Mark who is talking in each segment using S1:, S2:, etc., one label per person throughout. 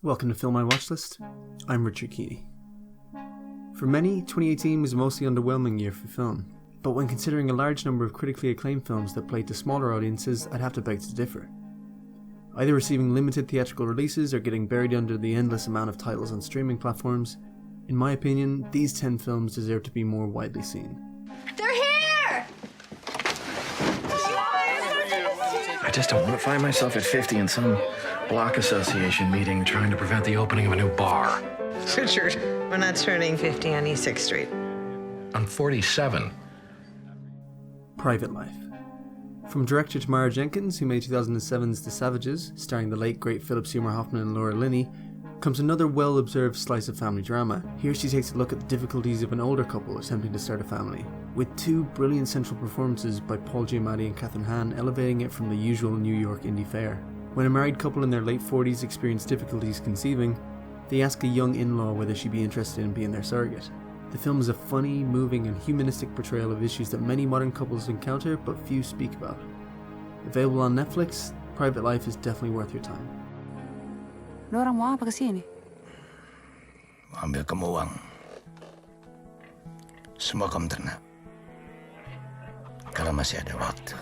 S1: Welcome to FilMyWatchlist. I'm Richard Keeney. For many, 2018 was a mostly underwhelming year for film, but when considering a large number of critically acclaimed films that played to smaller audiences, I'd have to beg to differ. Either receiving limited theatrical releases or getting buried under the endless amount of titles on streaming platforms, in my opinion, these 10 films deserve to be more widely seen.
S2: They're here!
S3: I just don't want to find myself at 50 in some block association meeting trying to prevent the opening of a new bar.
S4: Richard, we're not turning 50 on East 6th Street.
S3: I'm 47.
S1: Private Life. From director Tamara Jenkins, who made 2007's The Savages, starring the late great Philip Seymour Hoffman and Laura Linney, comes another well-observed slice of family drama. Here she takes a look at the difficulties of an older couple attempting to start a family, with two brilliant central performances by Paul Giamatti and Kathryn Hahn elevating it from the usual New York indie fare. When a married couple in their late 40s experience difficulties conceiving, they ask a young in-law whether she'd be interested in being their surrogate. The film is a funny, moving and humanistic portrayal of issues that many modern couples encounter but few speak about. Available on Netflix, Private Life is definitely worth your time.
S5: Lo orang mau apa kesini?
S6: Ambil kamu uang. Semua kamu ternak. Kalau masih ada waktu,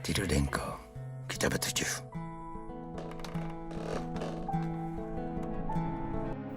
S6: tidur dengko. Kita bertujuh.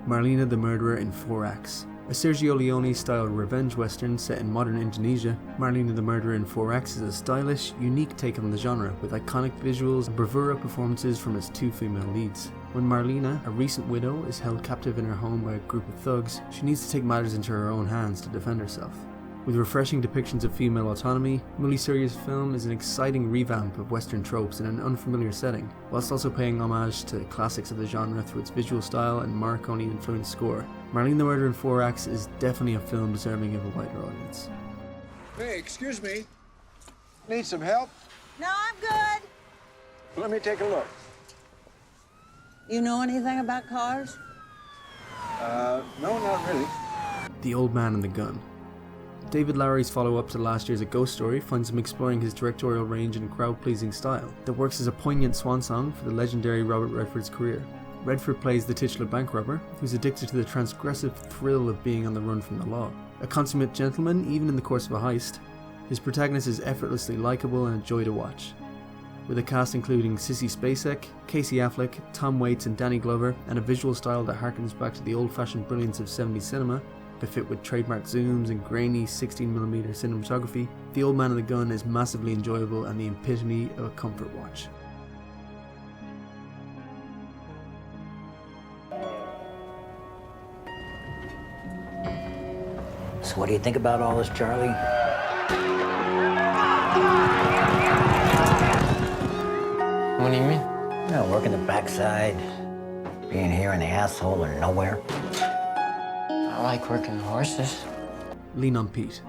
S1: Marlena the Murderer in 4 Acts. A Sergio Leone-style revenge western set in modern Indonesia, Marlena the Murderer in 4 Acts is a stylish, unique take on the genre, with iconic visuals and bravura performances from its two female leads. When Marlena, a recent widow, is held captive in her home by a group of thugs, she needs to take matters into her own hands to defend herself. With refreshing depictions of female autonomy, Muli Surya's film is an exciting revamp of Western tropes in an unfamiliar setting, whilst also paying homage to classics of the genre through its visual style and Morricone-influenced score. Marlene the Murderer in 4 Acts is definitely a film deserving of a wider audience.
S7: Hey, excuse me. Need some help?
S8: No, I'm good.
S7: Let me take a look.
S8: You know anything about cars?
S7: No, not really.
S1: The Old Man and the Gun. David Lowery's follow-up to last year's A Ghost Story finds him exploring his directorial range and crowd-pleasing style that works as a poignant swan song for the legendary Robert Redford's career. Redford plays the titular bank robber, who's addicted to the transgressive thrill of being on the run from the law. A consummate gentleman, even in the course of a heist, his protagonist is effortlessly likeable and a joy to watch. With a cast including Sissy Spacek, Casey Affleck, Tom Waits and Danny Glover, and a visual style that harkens back to the old-fashioned brilliance of 70s cinema, befit with trademark zooms and grainy 16mm cinematography, The Old Man and the Gun is massively enjoyable and the epitome of a comfort watch.
S6: So what do you think about all this, Charlie?
S9: What do you mean?
S6: You know, working the backside, being here in the asshole or nowhere.
S9: I like working the horses.
S1: Lean on Pete.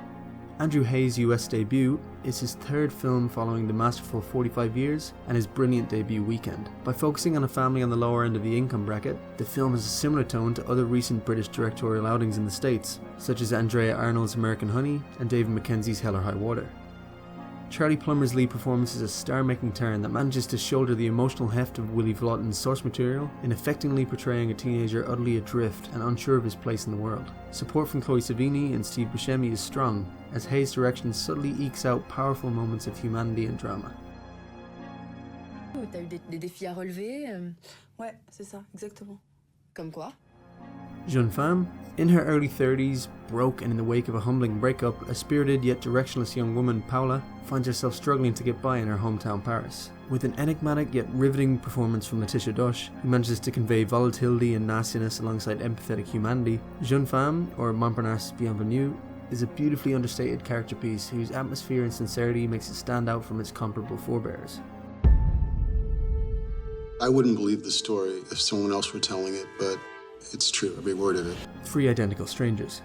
S1: Andrew Hayes' US debut is his third film following the masterful 45 Years and his brilliant debut Weekend. By focusing on a family on the lower end of the income bracket, the film has a similar tone to other recent British directorial outings in the States, such as Andrea Arnold's American Honey and David Mackenzie's Hell or High Water. Charlie Plummer's lead performance is a star-making turn that manages to shoulder the emotional heft of Willie Vlotten's source material in effectively portraying a teenager utterly adrift and unsure of his place in the world. Support from Chloe Sevigny and Steve Buscemi is strong, as Hayes' direction subtly ekes out powerful moments of humanity and drama.
S5: T'as eu des défis à relever?
S8: Ouais, c'est ça, exactement.
S5: Comme quoi?
S1: Jeune Femme, in her early 30s, broke and in the wake of a humbling breakup, a spirited yet directionless young woman, Paula, finds herself struggling to get by in her hometown Paris. With an enigmatic yet riveting performance from Letitia Dosh, who manages to convey volatility and nastiness alongside empathetic humanity, Jeune Femme, or Montparnasse Bienvenue, is a beautifully understated character piece whose atmosphere and sincerity makes it stand out from its comparable forebears.
S10: I wouldn't believe the story if someone else were telling it, but it's true, every word of it.
S1: 3 Identical Strangers.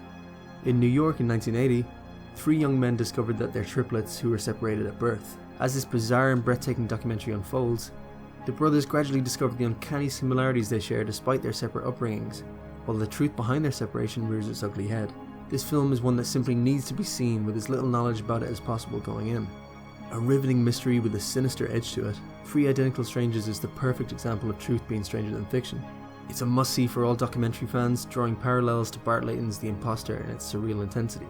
S1: In New York in 1980, 3 young men discovered that they're triplets who were separated at birth. As this bizarre and breathtaking documentary unfolds, the brothers gradually discover the uncanny similarities they share despite their separate upbringings, while the truth behind their separation rears its ugly head. This film is one that simply needs to be seen with as little knowledge about it as possible going in. A riveting mystery with a sinister edge to it, 3 Identical Strangers is the perfect example of truth being stranger than fiction. It's a must-see for all documentary fans, drawing parallels to Bart Layton's The Imposter in its surreal intensity.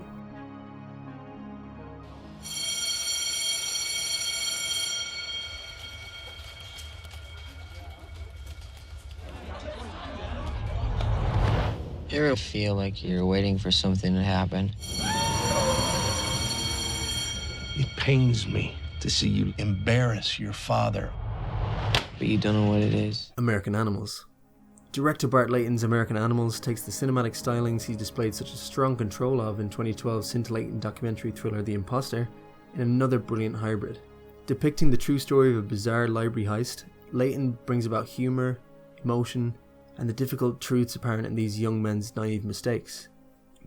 S9: You ever feel like you're waiting for something to happen?
S7: It pains me to see you embarrass your father.
S9: But you don't know what it is.
S1: American Animals. Director Bart Layton's American Animals takes the cinematic stylings he displayed such a strong control of in 2012's scintillating documentary thriller The Imposter in another brilliant hybrid. Depicting the true story of a bizarre library heist, Layton brings about humour, emotion, and the difficult truths apparent in these young men's naive mistakes.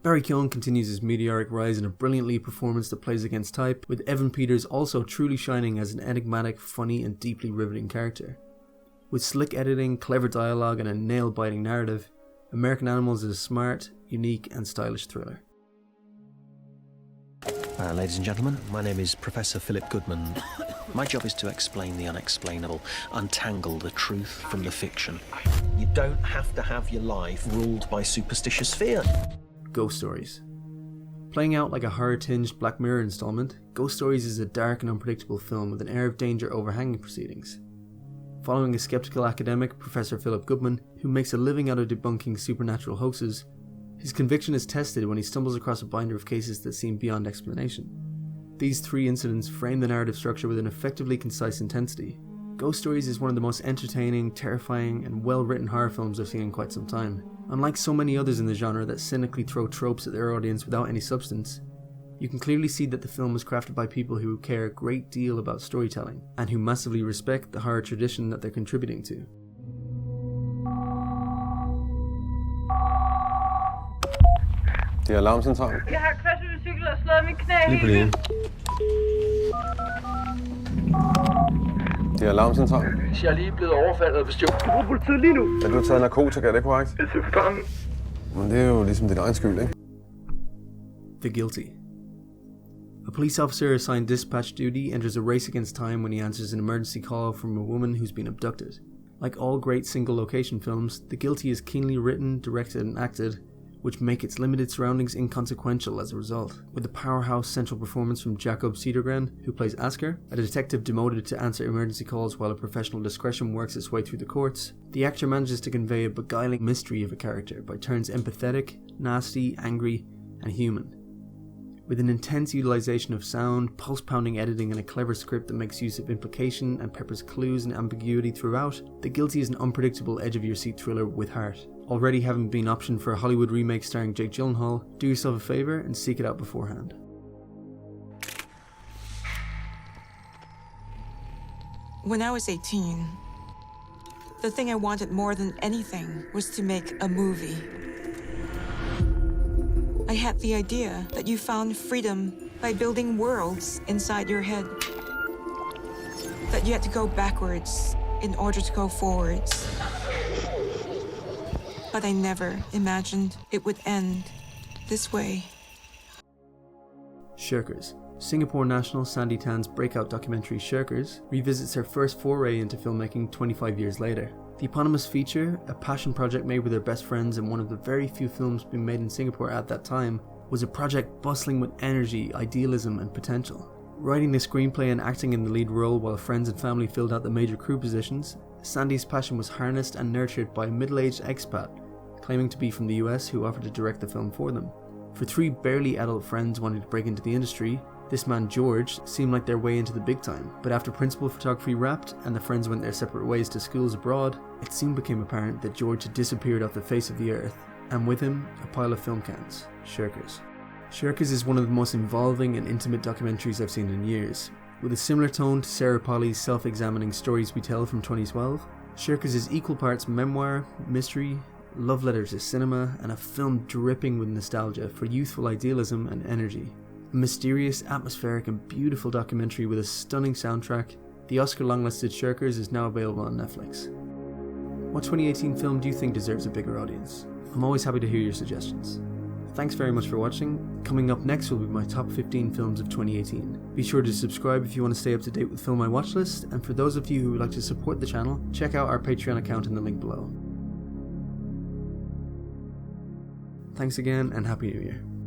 S1: Barry Keoghan continues his meteoric rise in a brilliantly performance that plays against type, with Evan Peters also truly shining as an enigmatic, funny and deeply riveting character. With slick editing, clever dialogue and a nail-biting narrative, American Animals is a smart, unique and stylish thriller.
S11: Ladies and gentlemen, my name is Professor Philip Goodman. My job is to explain the unexplainable, untangle the truth from the fiction. You don't have to have your life ruled by superstitious fear.
S1: Ghost Stories. Playing out like a horror-tinged Black Mirror installment, Ghost Stories is a dark and unpredictable film with an air of danger overhanging proceedings. Following a skeptical academic, Professor Philip Goodman, who makes a living out of debunking supernatural hoaxes, his conviction is tested when he stumbles across a binder of cases that seem beyond explanation. These three incidents frame the narrative structure with an effectively concise intensity. Ghost Stories is one of the most entertaining, terrifying, and well-written horror films I've seen in quite some time. Unlike so many others in the genre that cynically throw tropes at their audience without any substance, you can clearly see that the film was crafted by people who care a great deal about storytelling, and who massively respect the horror tradition that they're contributing to.
S12: Det er alarmcentralen.
S13: Jeg har kørt med cykel og slået min knæ.
S12: Lige på linjen. Det er alarmcentralen.
S7: Jeg er lige blevet overfaldet, hvis du bruger politiet lige nu.
S12: Ja, du har taget narkotika, er det korrekt?
S7: Jeg er bange.
S12: Men det er jo ligesom din egen skyld, ikke?
S1: The Guilty. A police officer assigned dispatch duty enters a race against time when he answers an emergency call from a woman who's been abducted. Like all great single-location films, The Guilty is keenly written, directed and acted, which make its limited surroundings inconsequential as a result. With a powerhouse central performance from Jacob Cedergren, who plays Asker, a detective demoted to answer emergency calls while a professional discretion works its way through the courts, the actor manages to convey a beguiling mystery of a character by turns empathetic, nasty, angry, and human. With an intense utilization of sound, pulse-pounding editing and a clever script that makes use of implication and peppers clues and ambiguity throughout, The Guilty is an unpredictable edge-of-your-seat thriller with heart. Already having been optioned for a Hollywood remake starring Jake Gyllenhaal, do yourself a favour and seek it out beforehand.
S14: When I was 18, the thing I wanted more than anything was to make a movie. I had the idea that you found freedom by building worlds inside your head. That you had to go backwards in order to go forwards. But I never imagined it would end this way.
S1: Shirkers. Singapore national Sandy Tan's breakout documentary Shirkers revisits her first foray into filmmaking 25 years later. The eponymous feature, a passion project made with her best friends and one of the very few films being made in Singapore at that time, was a project bustling with energy, idealism and potential. Writing the screenplay and acting in the lead role while friends and family filled out the major crew positions, Sandy's passion was harnessed and nurtured by a middle-aged expat claiming to be from the US who offered to direct the film for them. For three barely adult friends wanting to break into the industry, this man George seemed like their way into the big time, but after principal photography wrapped and the friends went their separate ways to schools abroad, it soon became apparent that George had disappeared off the face of the earth, and with him, a pile of film cans, Shirkers. Shirkers is one of the most involving and intimate documentaries I've seen in years. With a similar tone to Sarah Polley's self-examining Stories We Tell from 2012, Shirkers is equal parts memoir, mystery, love letter to cinema, and a film dripping with nostalgia for youthful idealism and energy. A mysterious, atmospheric and beautiful documentary with a stunning soundtrack, the Oscar long-listed Shirkers is now available on Netflix. What 2018 film do you think deserves a bigger audience? I'm always happy to hear your suggestions. Thanks very much for watching. Coming up next will be my top 15 films of 2018. Be sure to subscribe if you want to stay up to date with FilMyWatchlist, and for those of you who would like to support the channel, check out our Patreon account in the link below. Thanks again, and Happy New Year.